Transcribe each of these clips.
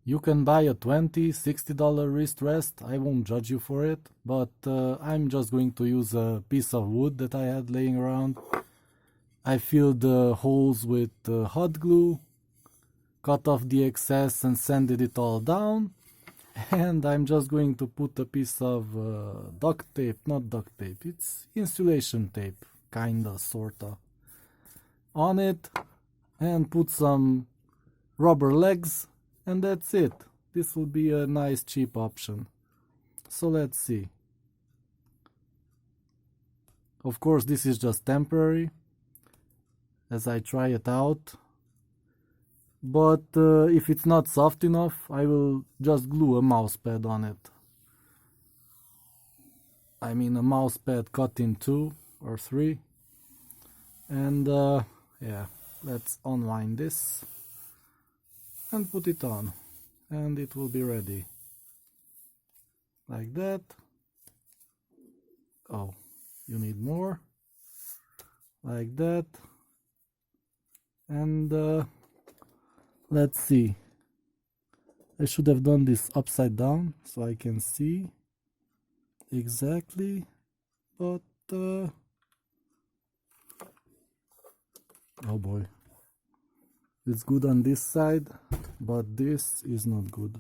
You can buy a $20, $60 wrist rest. I won't judge you for it, but I'm just going to use a piece of wood that I had laying around. I filled the holes with hot glue, cut off the excess and sanded it all down. And I'm just going to put a piece of duct tape, not duct tape, it's insulation tape, kinda, sorta, on it, and put some rubber legs, and that's it. This will be a nice cheap option. So let's see. Of course, this is just temporary as I try it out. But if it's not soft enough, I will just glue a mouse pad on it. I mean a mouse pad cut in 2 or 3. And yeah, let's unwind this and put it on. And it will be ready. Like that. Oh, you need more. Like that. And let's see. I should have done this upside down so I can see exactly, but oh boy, it's good on this side, but this is not good.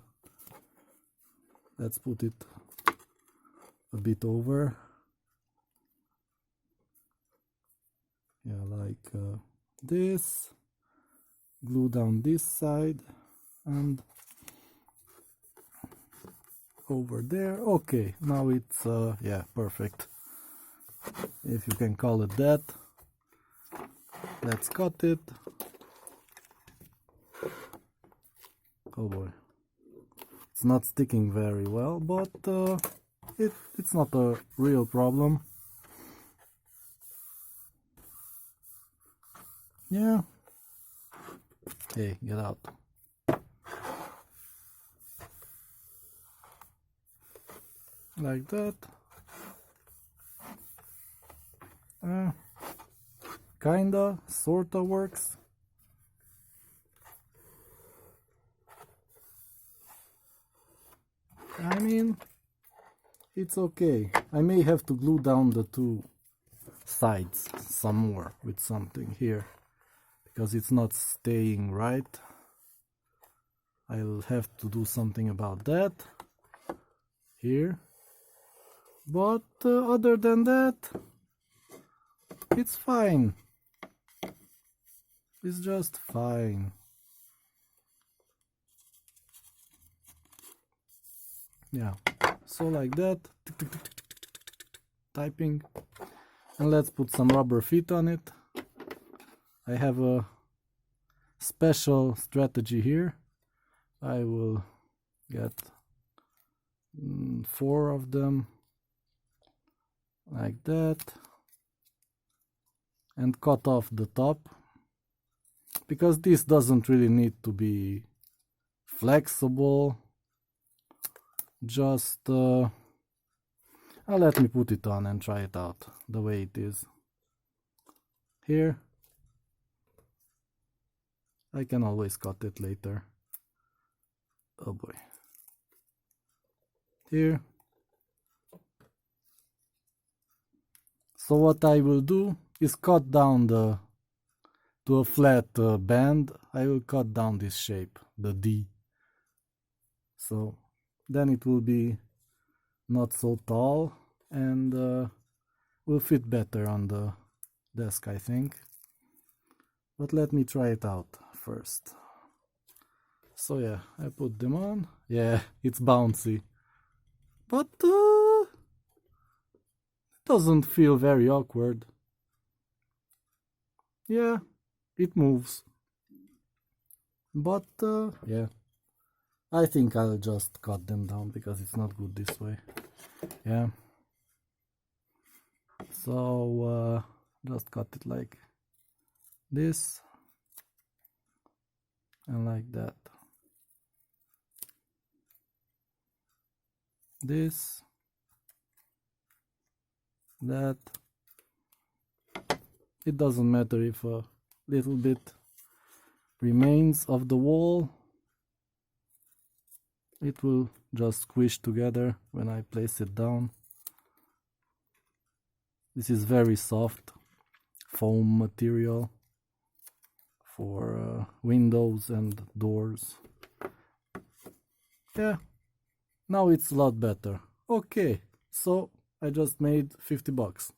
Let's put it a bit over. Yeah, like this. Glue down this side and over there. Okay, now it's yeah, perfect, if you can call it that. Let's cut it. Oh boy, it's not sticking very well, but it's not a real problem. Yeah. Hey, get out. Like that. Kinda, sorta works. I mean, it's okay. I may have to glue down the 2 sides some more with something here, because it's not staying right. I'll have to do something about that here. But other than that, it's fine. It's just fine. Yeah, so like that, typing, and let's put some rubber feet on it. I have a special strategy here. I will get 4 of them like that and cut off the top, because this doesn't really need to be flexible. Just let me put it on and try it out the way it is. Here, I can always cut it later. Oh boy. Here. So what I will do is cut down to a flat band. I will cut down this shape, the D. So then it will be not so tall and will fit better on the desk, I think. But let me try it out first. So yeah, I put them on. Yeah, it's bouncy. But it doesn't feel very awkward. Yeah, it moves. But yeah, I think I'll just cut them down because it's not good this way. Yeah. So just cut it like this and like that. This, that. It doesn't matter if a little bit remains of the wall. it will just squish together when I place it down. This is very soft foam material for windows and doors. Yeah, now it's a lot better. Okay, so I just made $50.